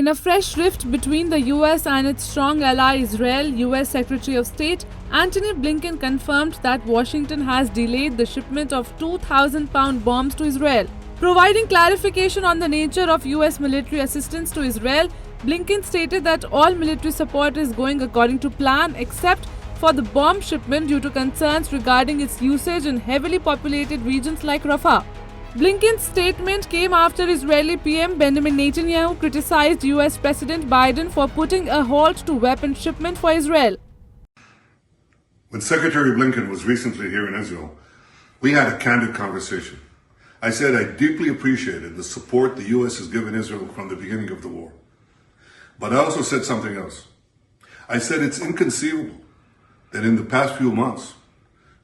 In a fresh rift between the US and its strong ally Israel, US Secretary of State Antony Blinken confirmed that Washington has delayed the shipment of 2,000-pound bombs to Israel. Providing clarification on the nature of US military assistance to Israel, Blinken stated that all military support is going according to plan except for the bomb shipment due to concerns regarding its usage in heavily populated regions like Rafah. Blinken's statement came after Israeli PM Benjamin Netanyahu criticized US President Biden for putting a halt to weapon shipment for Israel. When Secretary Blinken was recently here in Israel, we had a candid conversation. I said I deeply appreciated the support the US has given Israel from the beginning of the war. But I also said something else. I said it's inconceivable that in the past few months,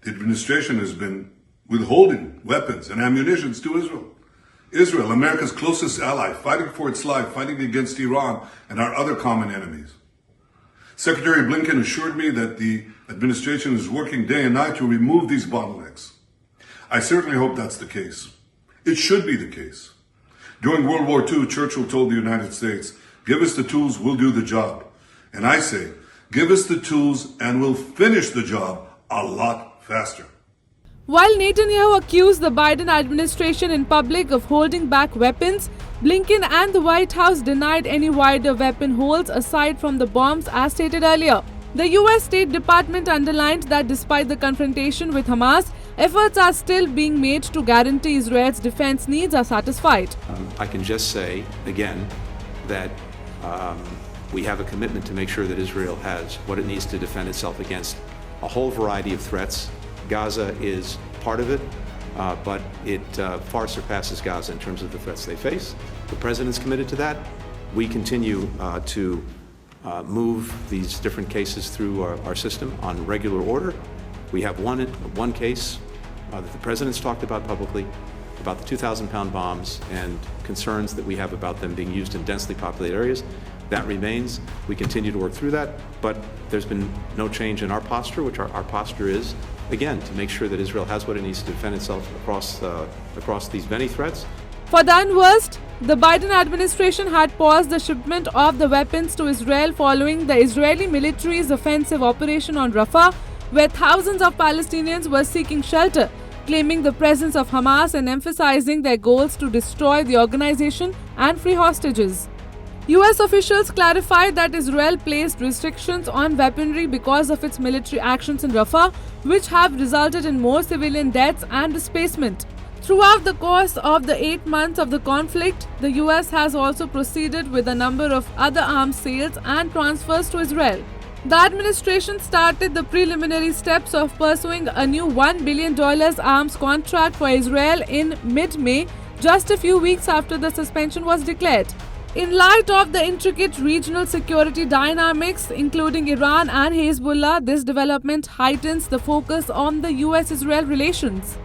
the administration has been withholding weapons and ammunition to Israel. Israel, America's closest ally, fighting for its life, fighting against Iran and our other common enemies. Secretary Blinken assured me that the administration is working day and night to remove these bottlenecks. I certainly hope that's the case. It should be the case. During World War II, Churchill told the United States, "Give us the tools, we'll do the job." And I say, give us the tools and we'll finish the job a lot faster. While Netanyahu accused the Biden administration in public of holding back weapons, Blinken and the White House denied any wider weapon holds aside from the bombs as stated earlier. The US State Department underlined that despite the confrontation with Hamas, efforts are still being made to guarantee Israel's defense needs are satisfied. I can just say, again, that we have a commitment to make sure that Israel has what it needs to defend itself against a whole variety of threats. Gaza is part of it, but it far surpasses Gaza in terms of the threats they face. The President's committed to that. We continue to move these different cases through our system on regular order. We have one case that the President's talked about publicly, about the 2,000-pound bombs and concerns that we have about them being used in densely populated areas. That remains. We continue to work through that, but there's been no change in our posture, which our posture is, again, to make sure that Israel has what it needs to defend itself across these many threats. For the unversed, the Biden administration had paused the shipment of the weapons to Israel following the Israeli military's offensive operation on Rafah, where thousands of Palestinians were seeking shelter, claiming the presence of Hamas and emphasizing their goals to destroy the organization and free hostages. US officials clarified that Israel placed restrictions on weaponry because of its military actions in Rafah, which have resulted in more civilian deaths and displacement. Throughout the course of the 8 months of the conflict, the US has also proceeded with a number of other arms sales and transfers to Israel. The administration started the preliminary steps of pursuing a new $1 billion arms contract for Israel in mid-May, just a few weeks after the suspension was declared. In light of the intricate regional security dynamics, including Iran and Hezbollah, this development heightens the focus on the US-Israel relations.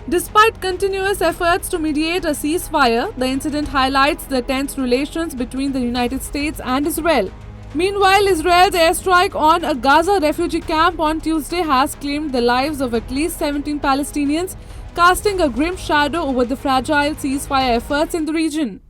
Despite continuous efforts to mediate a ceasefire, the incident highlights the tense relations between the United States and Israel. Meanwhile, Israel's airstrike on a Gaza refugee camp on Tuesday has claimed the lives of at least 17 Palestinians, casting a grim shadow over the fragile ceasefire efforts in the region.